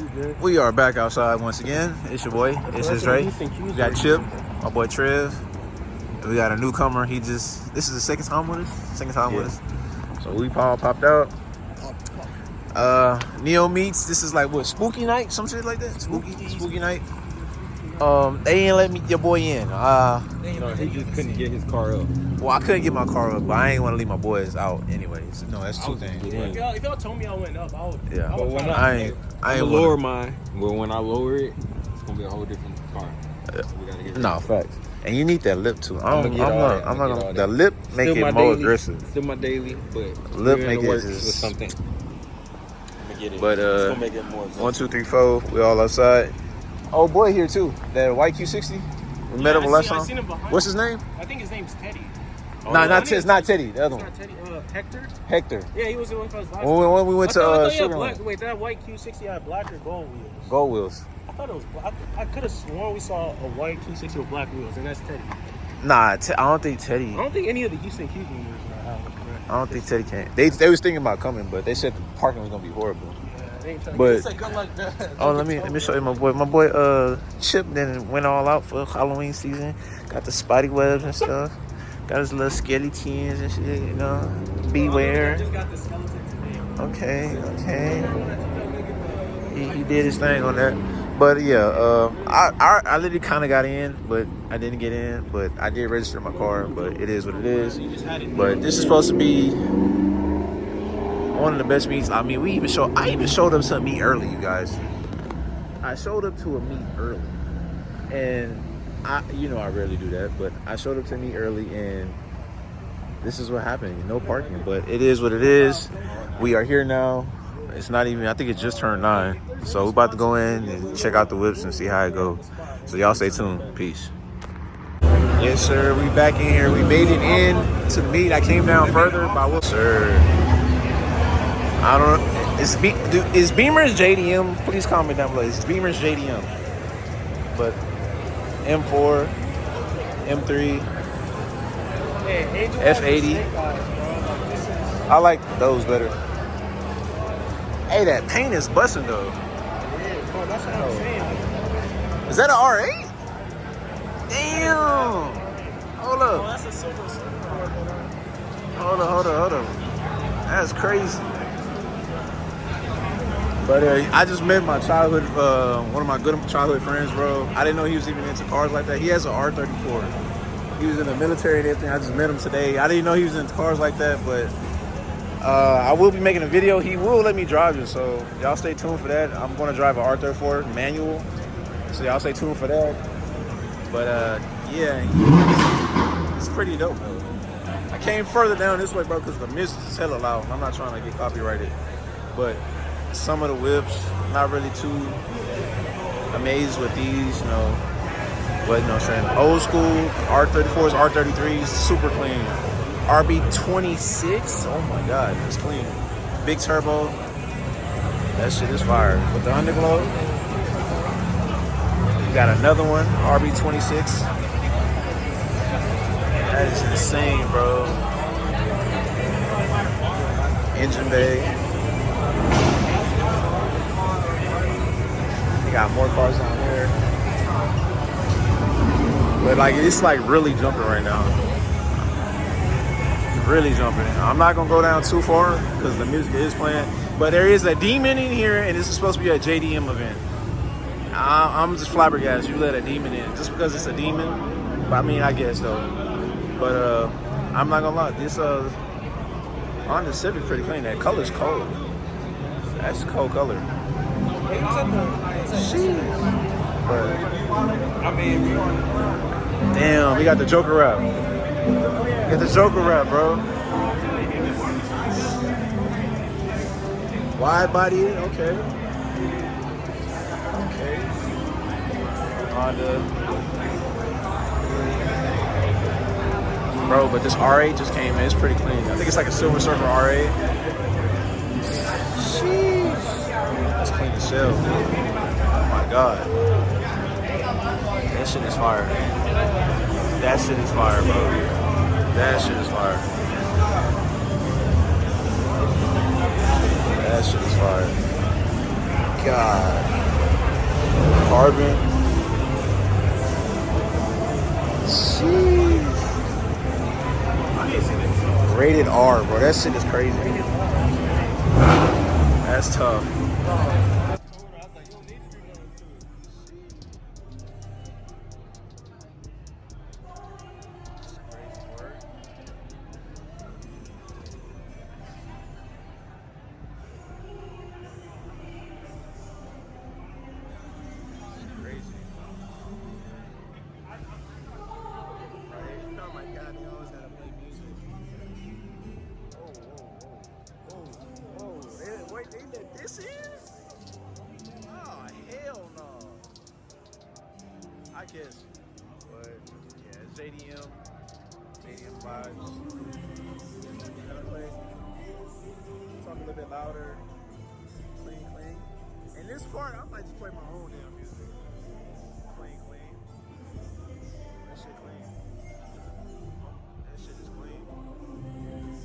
you good? We are back outside once again. It's your boy. It's his Dre. We got Chip, my boy Trev. And we got a newcomer. This is the second time with us. So we popped out. Neo Meats. This is like what, spooky night? Some shit like that? Spooky night. They ain't let me your boy in. No, he just couldn't get his car up. Well, I couldn't get my car up, but I ain't want to leave my boys out anyways. No, that's two things. Yeah. If y'all told me I went up, I would. Yeah. But when I ain't lower mine. But when I lower it, it's gonna be a whole different car. So we gotta get No, facts. And you need that lip too. I'm not gonna. The that. lip make Still it more daily, aggressive. Still my daily, but Lip we're make in the it works just with something. Get it. But it's gonna make it more aggressive. 1, 2, 3, 4. We all outside. Oh boy, here too. That white Q60. We met him last time. What's his name? I think his name's Teddy. No, it's not Teddy. The other one. It's not Teddy. Hector. Hector. Yeah, he was the one for us last When we went to Sugar Land. Wait, that white Q60 had black or gold wheels? Gold wheels. I thought it was black. I could have sworn we saw a white Q60 with black wheels, and that's Teddy. Nah, I don't think Teddy. I don't think any of the Houston Q members are out. I don't think Teddy can. They was thinking about coming, but they said the parking was gonna be horrible. But let me show you my boy. My boy Chip then went all out for Halloween season. Got the spidey webs and stuff. Got his little skeletons and shit, you know. Beware. Okay. He did his thing on that. But yeah, I literally kind of got in, but I didn't get in. But I did register my car. But it is what it is. But this is supposed to be one of the best meets. I mean, I even showed up to a meet early, you guys. I showed up to a meet early, and I rarely do that, but I showed up to a meet early, and this is what happened. No parking, but it is what it is. We are here now. It's not even. I think it just turned 9, so we're about to go in and check out the whips and see how it goes. So y'all stay tuned. Peace. Yes, sir. We back in here. We made it in to the meet. I came down further by what, sir? I don't know. Is Beamer's JDM? Please comment down below. Is Beamer's JDM? But M4, M3, F80. I like those better. Hey, that paint is busting though. That's what I'm saying. Is that an R8? Damn. Hold up. That's a silver. Hold up. That's crazy. But I just met my childhood, one of my good childhood friends, bro. I didn't know he was even into cars like that. He has an R34. He was in the military and everything. I just met him today. I didn't know he was into cars like that, but I will be making a video. He will let me drive it, so y'all stay tuned for that. I'm going to drive an R34 manual, so y'all stay tuned for that. But yeah, it's pretty dope, though. I came further down this way, bro, because the music is hella loud. I'm not trying to get copyrighted, but some of the whips, not really too amazed with these, you know. But you know what I'm saying? Old school R34s, R33s, super clean. RB26, oh my god, that's clean. Big turbo, that shit is fire. With the underglow, you got another one, RB26. That is insane, bro. Engine bay. Got more cars down there, but like it's like really jumping right now. Really jumping. I'm not gonna go down too far because the music is playing, but there is a demon in here, and this is supposed to be a JDM event. I'm just flabbergasted. You let a demon in just because it's a demon. But I mean, I guess though. But I'm not gonna lie. This Honda Civic pretty clean. That color's cold. That's a cold color. But I mean, damn, we got the Joker wrap. Get the Joker wrap, bro. Wide body, okay. Honda. Bro, but this R8 just came in. It's pretty clean. I think it's like a Silver Surfer R8. Sheesh. That's clean as hell. Oh my god. That shit is fire. That shit is fire, bro. That shit is fire. That shit is fire. God. Carbon. Jeez. I didn't see that. Rated R, bro. That shit is crazy. That's tough. Oh my god, they always gotta play music. Wait, they let this in? Oh, hell no. I guess. But, yeah, it's JDM. JDM vibes. Gotta play. Talk a little bit louder. Clean, clean. And this part, I might just play my own damn music. Clean, clean. That shit clean. That shit is clean.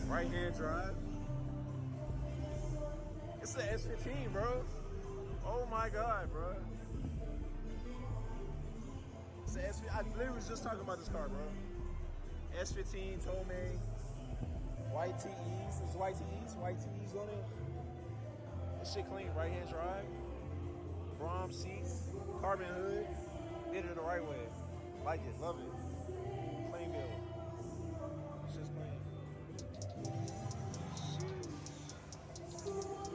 Right hand drive. It's the S15, bro. Oh my god, bro. It's the S15. I literally was just talking about this car, bro. S15, Tomei, white TEs. There's white TEs, on it. This shit clean. Right hand drive. Brom seats. Carbon hood. Did it the right way. Like it. Love it. Clean build. It's just clean. Thank you.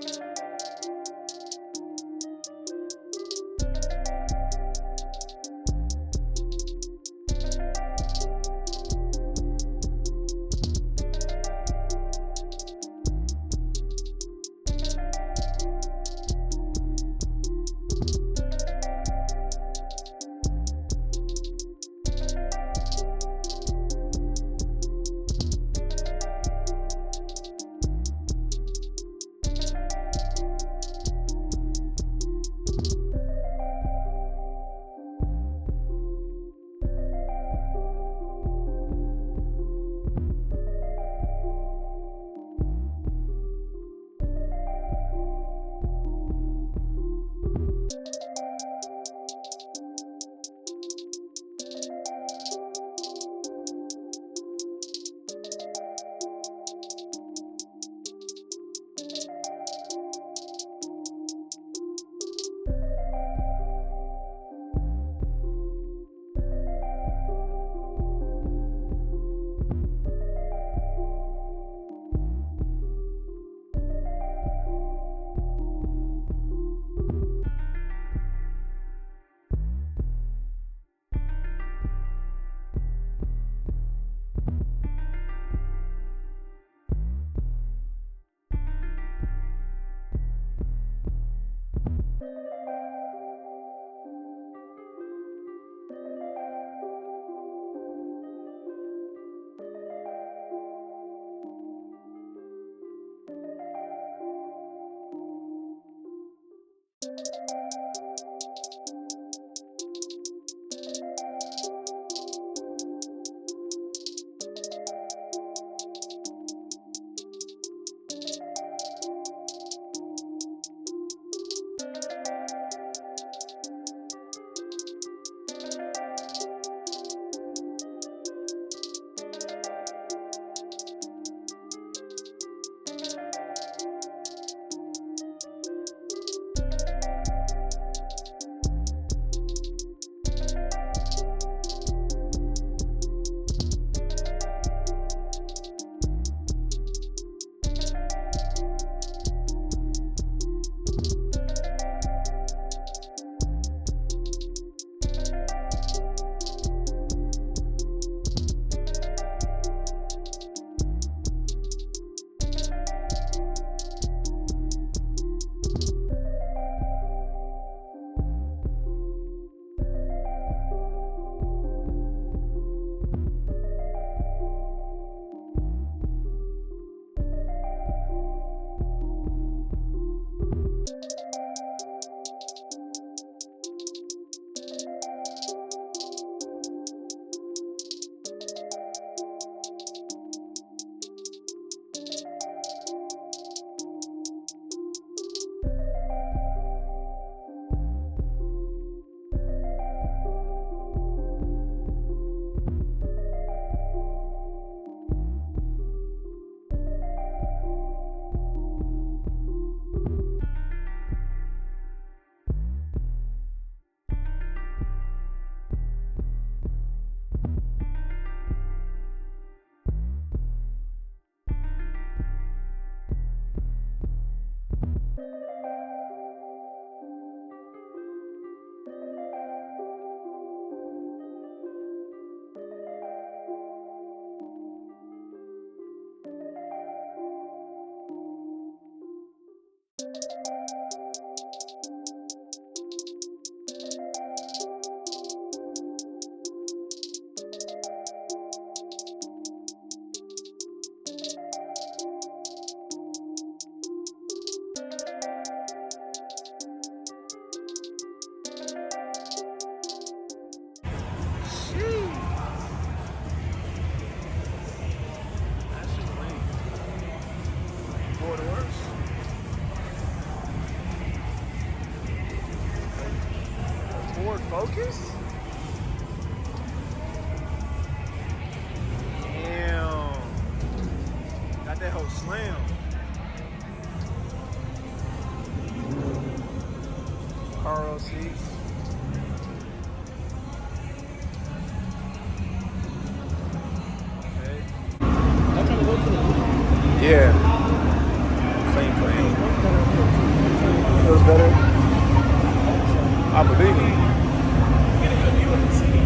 Shit. Focus? Damn. Got that whole slam. Carl seats. Okay. I'm trying to go to the Yeah. Clean. Feels better. I believe it. Get a good view of the city.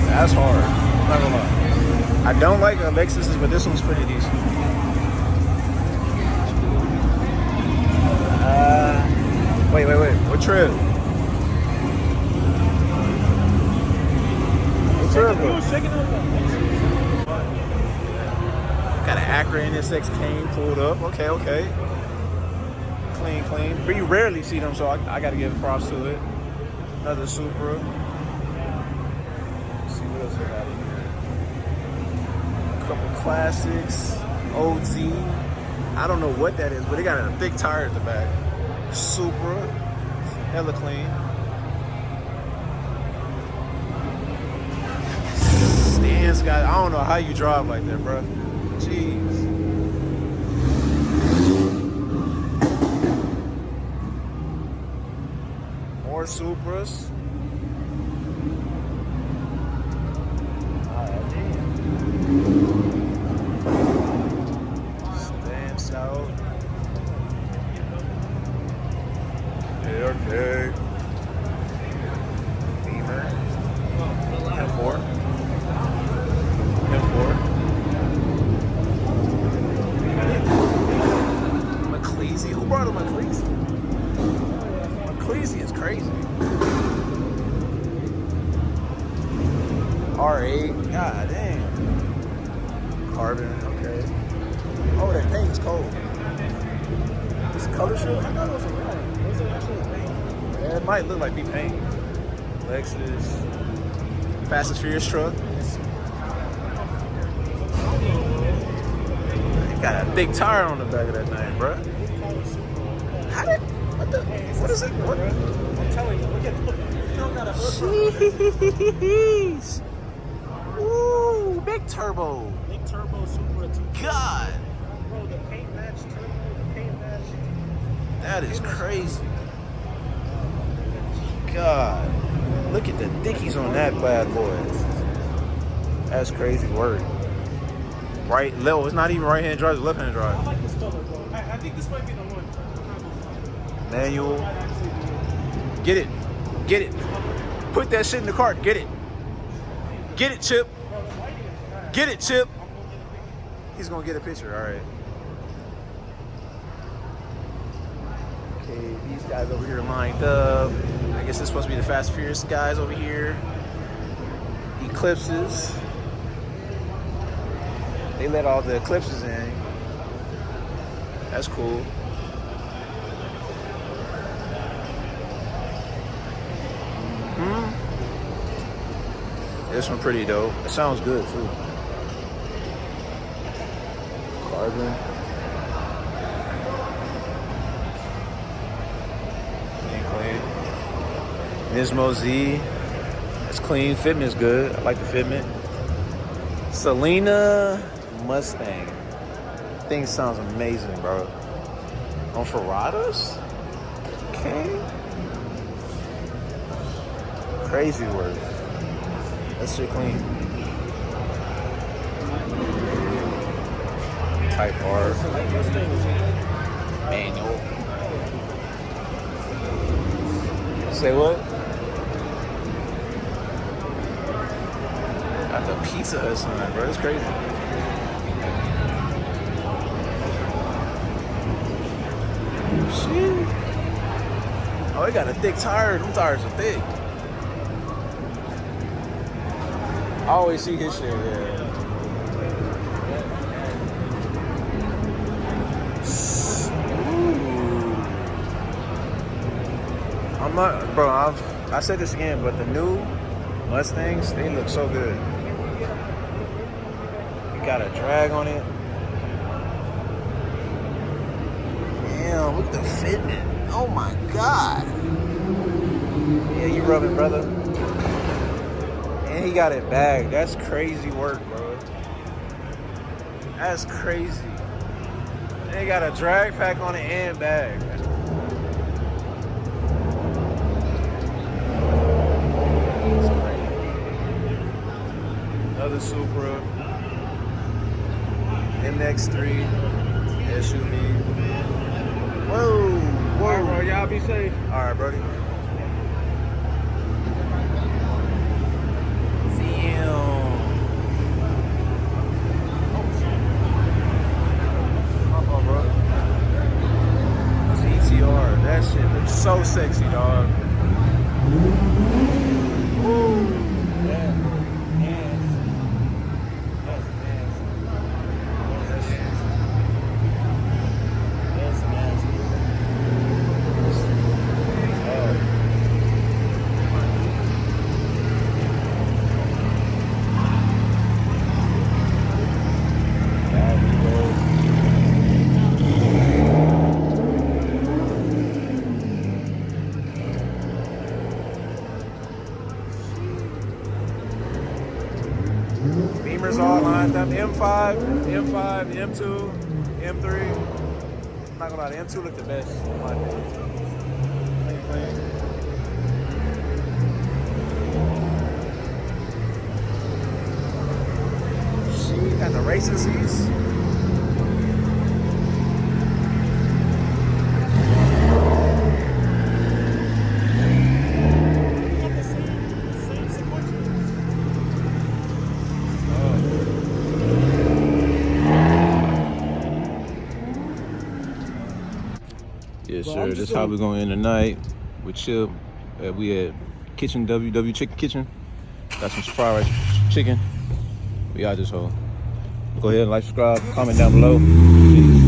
That's hard. I'm not gonna lie. I don't like Lexus's, but this one's pretty decent. Wait. What trip? What trip? Got an Acura NSX cane pulled up. Okay. Clean. But you rarely see them, so I gotta give props to it. Another Supra. Let's see what else we got in here. A couple classics. OZ. I don't know what that is, but they got a thick tire at the back. Supra. Hella clean. Stance guy. I don't know how you drive like that, bro. Jeez. More Supras. Stance out. Okay. Beamer. M4. McCleasy? Who brought a McCleasy? McCleasy is crazy. R8. God damn. Carbon. Okay. Oh, that paint is cold. This color shit? I thought it was a red. Was it actually a paint? Yeah, it might look like be paint. Lexus. Fast and Furious truck. Got a thick tire on the back of that thing, bro. How did? What is it? What? I'm telling you, look at you don't got a hood. Jeez. Ooh, big turbo. Big turbo Supra 2. God, Bro, the paint match turbo, the paint match. that is crazy. God, look at the dickies on that bad boy. That's crazy work. Right, level. It's not even right-hand drive, it's left-hand I drive. like this color, bro. I think this might be the one. Manual. Get it. Put that shit in the cart. Get it, Chip. Get it, Chip. He's gonna get a picture. All right. Okay, these guys over here lined up. I guess it's supposed to be the Fast and Furious guys over here. Eclipses. They let all the Eclipses in. That's cool. This one pretty dope. It sounds good too. Carbon. Clean. Nismo Z. It's clean. Fitment's good. I like the fitment. Selena Mustang. Thing sounds amazing, bro. On Ferradas? Okay. Crazy work. That shit clean. Type R. Manual. Say what? Got the Pizza Hut sign, bro. That's crazy. Shit. Oh, it got a thick tire. Them tires are thick. I always see his shit, yeah. Ooh. I'm not, bro, I said this again, but the new Mustangs, they look so good. You got a drag on it. Damn, look at the fitment. Oh my God. Yeah, you rubbing, brother. And he got it bagged. That's crazy work, bro. That's crazy. They got a drag pack on it and bag. Another Supra. MX3 SUV. Whoa, whoa. All right, bro. Y'all be safe. All right, buddy. That shit looks so sexy, dog. Woo. That's nasty. That's nasty. Beamers all lined up. M5, M2, M3. I'm not gonna lie, the M2 looked the best in my opinion. She got the racing seats. Yes, sir. That's how we're going to end the night with Chip. We at Kitchen WW Chicken Kitchen. Got some fried rice chicken. We out this hole. Go ahead and like, subscribe, comment down below. Peace.